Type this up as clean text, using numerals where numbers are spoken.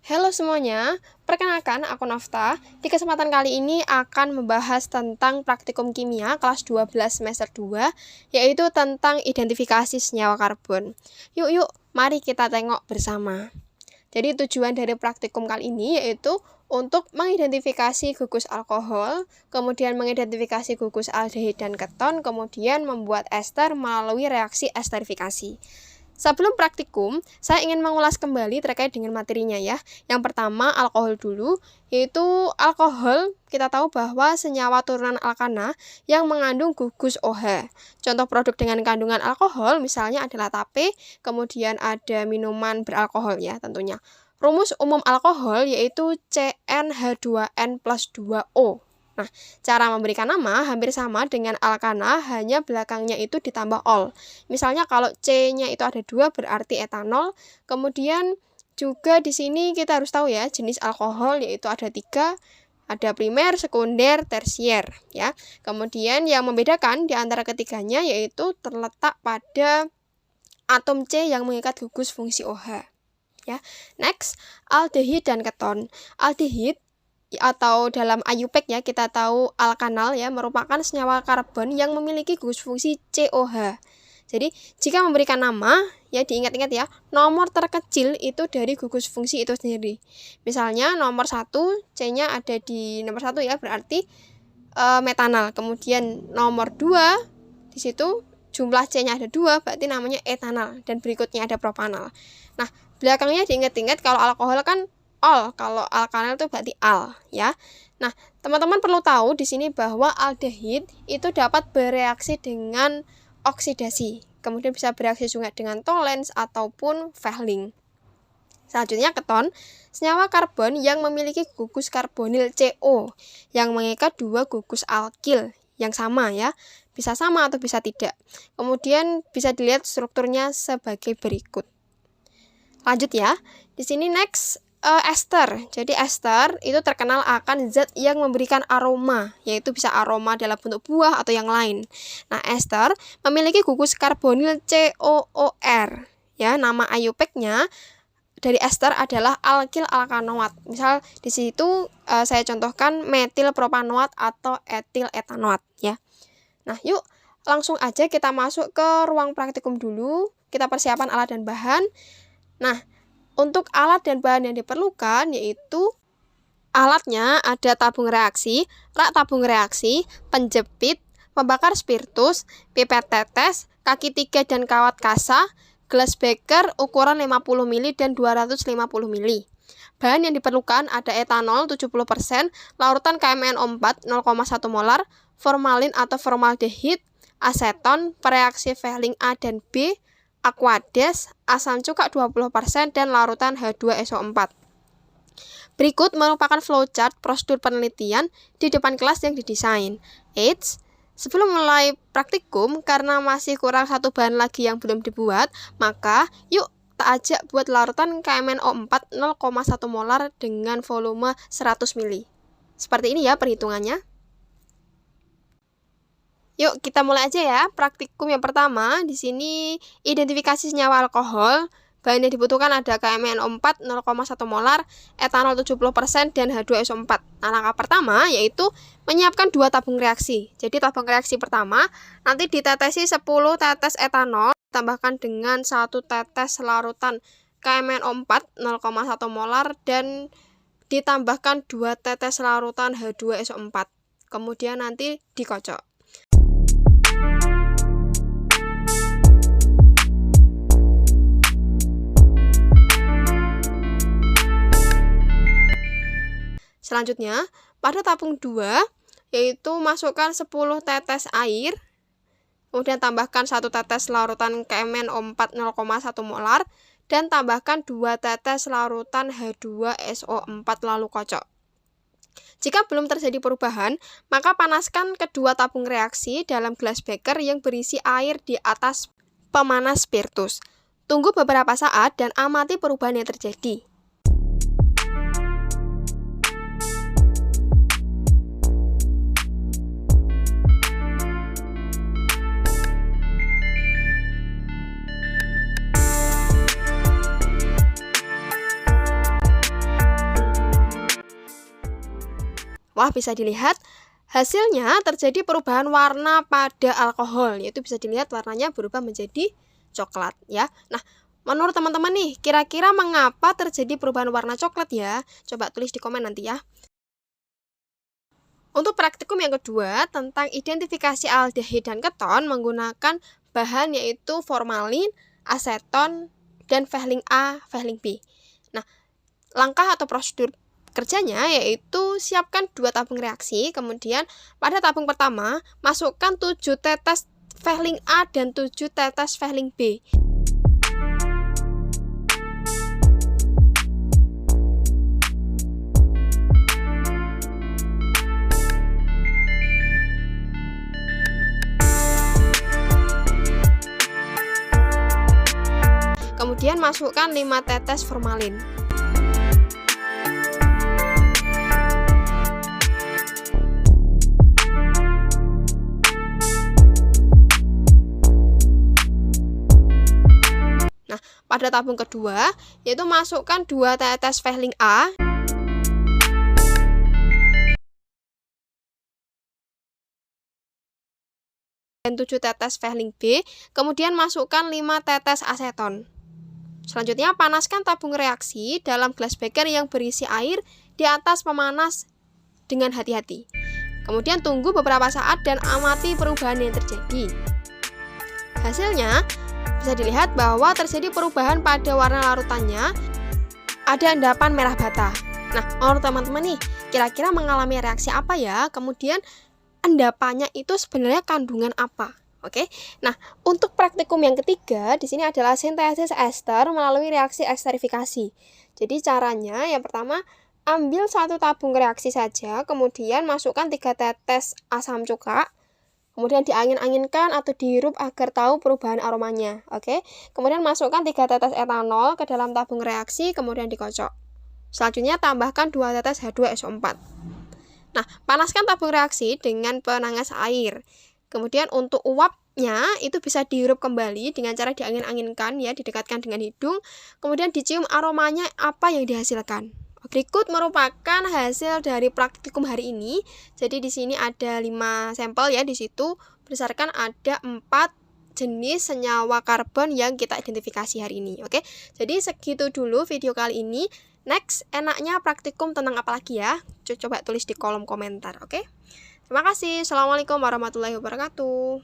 Halo semuanya, perkenalkan aku Nafta. Di kesempatan kali ini akan membahas tentang praktikum kimia kelas 12 semester 2, yaitu tentang identifikasi senyawa karbon. Yuk, mari kita tengok bersama. Jadi tujuan dari praktikum kali ini yaitu untuk mengidentifikasi gugus alkohol, kemudian mengidentifikasi gugus aldehid dan keton, kemudian membuat ester melalui reaksi esterifikasi. Sebelum praktikum, saya ingin mengulas kembali terkait dengan materinya ya. Yang pertama, alkohol dulu, yaitu alkohol kita tahu bahwa senyawa turunan alkana yang mengandung gugus OH. Contoh produk dengan kandungan alkohol misalnya adalah tape, kemudian ada minuman beralkohol ya tentunya. Rumus umum alkohol yaitu CnH2n plus 2O. Nah, cara memberikan nama hampir sama dengan alkana, hanya belakangnya itu ditambah ol. Misalnya kalau C-nya itu ada 2 berarti etanol. Kemudian juga di sini kita harus tahu ya, jenis alkohol yaitu ada 3. Ada primer, sekunder, tersier ya. Kemudian yang membedakan di antara ketiganya yaitu terletak pada atom C yang mengikat gugus fungsi OH. Ya. Next, aldehid dan keton. Aldehid atau dalam IUPAC ya kita tahu alkanal ya merupakan senyawa karbon yang memiliki gugus fungsi COH. Jadi jika memberikan nama ya diingat-ingat ya, nomor terkecil itu dari gugus fungsi itu sendiri. Misalnya nomor 1 C-nya ada di nomor 1 ya, berarti metanal. Kemudian nomor 2 di situ jumlah C-nya ada 2 berarti namanya etanal, dan berikutnya ada propanal. Nah, belakangnya diingat-ingat kalau alkohol kan ol, kalau alkanal itu berarti al ya. Nah, teman-teman perlu tahu di sini bahwa aldehid itu dapat bereaksi dengan oksidasi. Kemudian bisa bereaksi juga dengan Tollens ataupun Fehling. Selanjutnya keton, senyawa karbon yang memiliki gugus karbonil CO yang mengikat 2 gugus alkil yang sama ya. Bisa sama atau bisa tidak. Kemudian bisa dilihat strukturnya sebagai berikut. Lanjut ya. Di sini next ester. Jadi ester itu terkenal akan zat yang memberikan aroma, yaitu bisa aroma dalam bentuk buah atau yang lain. Nah, ester memiliki gugus karbonil COOR. Ya, nama IUPAC-nya dari ester adalah alkil alkanoat. Misal di situ saya contohkan metil propanoat atau etil etanoat ya. Nah, yuk langsung aja kita masuk ke ruang praktikum dulu. Kita persiapan alat dan bahan. Nah, untuk alat dan bahan yang diperlukan yaitu alatnya ada tabung reaksi, rak tabung reaksi, penjepit, pembakar spiritus, pipet tetes, kaki 3 dan kawat kasa, gelas beker ukuran 50 ml dan 250 ml. Bahan yang diperlukan ada etanol 70%, larutan KMnO4 0,1 molar, formalin atau formaldehid, aseton, pereaksi Fehling A dan B, aquades, asam cuka 20% dan larutan H2SO4. Berikut merupakan flowchart prosedur penelitian di depan kelas yang didesain. Eits, sebelum mulai praktikum, karena masih kurang satu bahan lagi yang belum dibuat, maka yuk tak ajak buat larutan KMnO4 0,1 molar dengan volume 100 ml. Seperti ini ya perhitungannya. Yuk kita mulai aja ya. Praktikum yang pertama di sini identifikasi senyawa alkohol. Bahan yang dibutuhkan ada KMnO4 0,1 molar, etanol 70% dan H2SO4. Nah, langkah pertama yaitu menyiapkan 2 tabung reaksi. Jadi tabung reaksi pertama nanti ditetesi 10 tetes etanol ditambahkan dengan 1 tetes larutan KMnO4 0,1 molar dan ditambahkan 2 tetes larutan H2SO4. Kemudian nanti dikocok. Selanjutnya, pada tabung 2, yaitu masukkan 10 tetes air, kemudian tambahkan 1 tetes larutan KMnO4 0,1 molar, dan tambahkan 2 tetes larutan H2SO4 lalu kocok. Jika belum terjadi perubahan, maka panaskan kedua tabung reaksi dalam gelas beker yang berisi air di atas pemanas spiritus. Tunggu beberapa saat dan amati perubahan yang terjadi. Wah, bisa dilihat hasilnya terjadi perubahan warna pada alkohol, yaitu bisa dilihat warnanya berubah menjadi coklat ya. Nah, menurut teman-teman nih, kira-kira mengapa terjadi perubahan warna coklat ya? Coba tulis di komen nanti ya. Untuk praktikum yang kedua tentang identifikasi aldehid dan keton menggunakan bahan yaitu formalin, aseton, dan Fehling A, Fehling B. Nah, langkah atau prosedur kerjanya yaitu siapkan 2 tabung reaksi, kemudian pada tabung pertama masukkan 7 tetes Fehling A dan 7 tetes Fehling B. Kemudian masukkan 5 tetes formalin. Nah, pada tabung kedua yaitu masukkan 2 tetes Fehling A dan 7 tetes Fehling B, kemudian masukkan 5 tetes aseton. Selanjutnya, panaskan tabung reaksi dalam gelas beker yang berisi air di atas pemanas dengan hati-hati. Kemudian tunggu beberapa saat dan amati perubahan yang terjadi. Hasilnya, bisa dilihat bahwa terjadi perubahan pada warna larutannya, ada endapan merah bata. Nah, menurut teman-teman nih, kira-kira mengalami reaksi apa ya? Kemudian, endapannya itu sebenarnya kandungan apa? Oke, nah untuk praktikum yang ketiga di sini adalah sintesis ester melalui reaksi esterifikasi. Jadi caranya yang pertama ambil 1 tabung reaksi saja, kemudian masukkan 3 tetes asam cuka, kemudian diangin-anginkan atau dihirup agar tahu perubahan aromanya. Oke, kemudian masukkan 3 tetes etanol ke dalam tabung reaksi, kemudian dikocok. Selanjutnya tambahkan 2 tetes H2SO4. Nah, panaskan tabung reaksi dengan penanas air. Kemudian untuk uapnya itu bisa dihirup kembali dengan cara diangin-anginkan ya, didekatkan dengan hidung, kemudian dicium aromanya apa yang dihasilkan. Berikut merupakan hasil dari praktikum hari ini. Jadi di sini ada 5 sampel ya, di situ berdasarkan ada 4 jenis senyawa karbon yang kita identifikasi hari ini. Oke. Jadi segitu dulu video kali ini. Next, enaknya praktikum tentang apa lagi ya? Coba tulis di kolom komentar, oke? Terima kasih. Assalamualaikum warahmatullahi wabarakatuh.